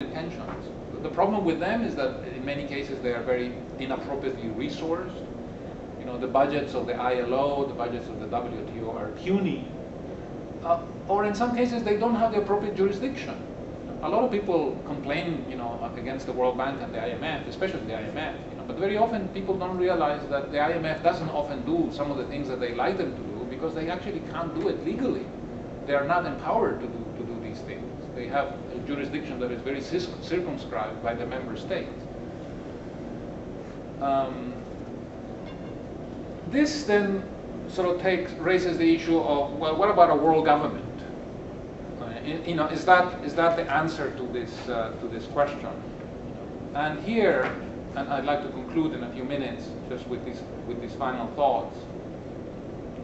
intentions. The problem with them is that in many cases they are very inappropriately resourced. You know, the budgets of the ILO, the budgets of the WTO are puny. Or in some cases they don't have the appropriate jurisdiction. A lot of people complain, you know, against the World Bank and the IMF, especially the IMF. You know, but very often people don't realize that the IMF doesn't often do some of the things that they like them to do because they actually can't do it legally. They are not empowered to do these things. They have a jurisdiction that is very circumscribed by the member states. This then sort of raises the issue of, well, what about a world government? You know, is that the answer to this question? And here, and I'd like to conclude in a few minutes just with these final thoughts.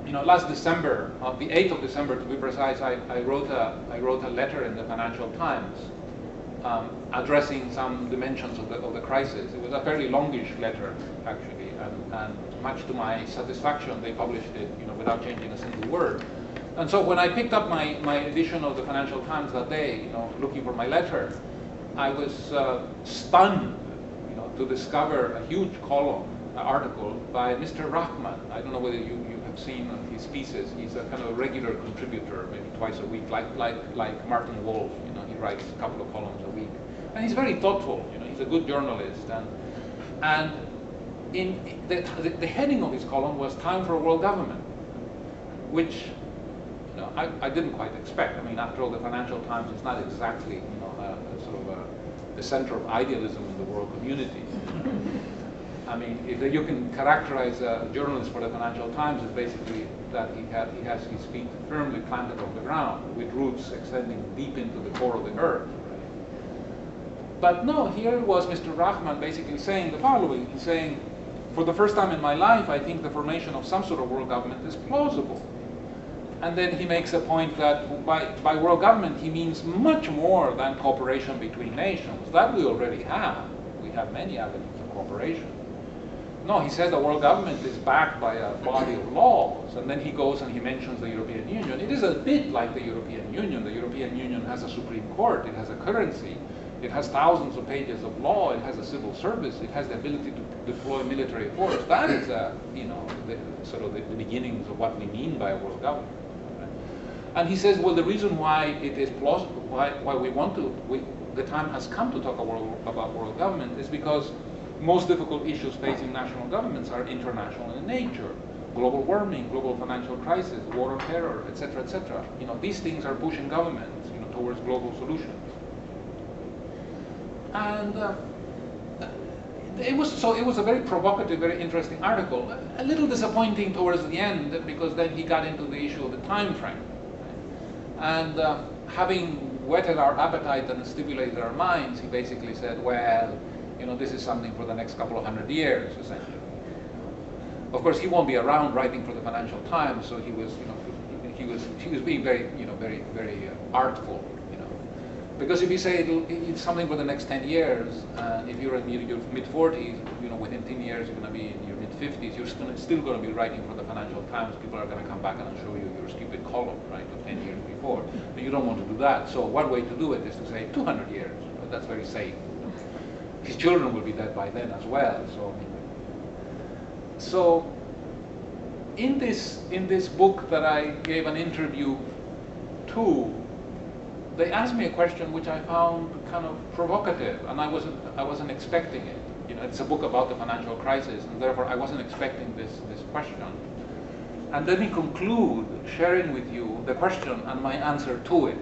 You know, last December, the 8th of December to be precise, I wrote a letter in the Financial Times addressing some dimensions of the crisis. It was a fairly longish letter, actually, and much to my satisfaction, they published it, you know, without changing a single word. And so when I picked up my edition of the Financial Times that day, you know, looking for my letter, I was stunned, you know, to discover a huge column, article by Mr. Rahman. I don't know whether you have seen his pieces. He's a kind of a regular contributor, maybe twice a week, like Martin Wolf. You know, he writes a couple of columns a week, and he's very thoughtful. You know, he's a good journalist, and in the heading of his column was "Time for a World Government," which, you know, I didn't quite expect. I mean, after all, the Financial Times is not exactly, you know, sort of the center of idealism in the world community. I mean, if you can characterize a journalist for the Financial Times, it's basically that he has his feet firmly planted on the ground, with roots extending deep into the core of the earth. Right? But no, here was Mr. Rahman basically saying the following. He's saying, for the first time in my life, I think the formation of some sort of world government is plausible. And then he makes a point that by world government, he means much more than cooperation between nations. That we already have. We have many avenues of cooperation. No, he says the world government is backed by a body of laws, and then he goes and he mentions the European Union. It is a bit like the European Union. The European Union has a Supreme Court, it has a currency, it has thousands of pages of law, it has a civil service, it has the ability to deploy military force. That is, you know, sort of the beginnings of what we mean by a world government. Right? And he says, well, the reason why it is plausible, why we want to, the time has come to talk about world government is because most difficult issues facing national governments are international in nature. Global warming, global financial crisis, war on terror, etc., etc. You know, these things are pushing governments, you know, towards global solutions. And it was a very provocative, very interesting article. A little disappointing towards the end because then he got into the issue of the time frame. And having whetted our appetite and stimulated our minds, he basically said, well, you know, this is something for the next couple of 100 years, essentially. Of course, he won't be around writing for the Financial Times, so he was, you know, he was being very, you know, very artful, you know, because if you say it's something for the next 10 years, and if you're in your mid-40s, you know, within 10 years you're going to be in your mid-50s, you're still going to be writing for the Financial Times. People are going to come back and show you your stupid column, right, of 10 years before. But you don't want to do that. So one way to do it is to say 200 years. But that's very safe. His children will be dead by then as well. So in this book that I gave an interview to, they asked me a question which I found kind of provocative, and I wasn't expecting it. You know, it's a book about the financial crisis, and therefore I wasn't expecting this question. And let me conclude sharing with you the question and my answer to it.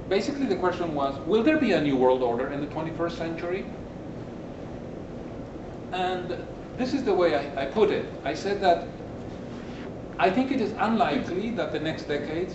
Basically, the question was, will there be a new world order in the 21st century? And this is the way I put it. I said that I think it is unlikely that the next decades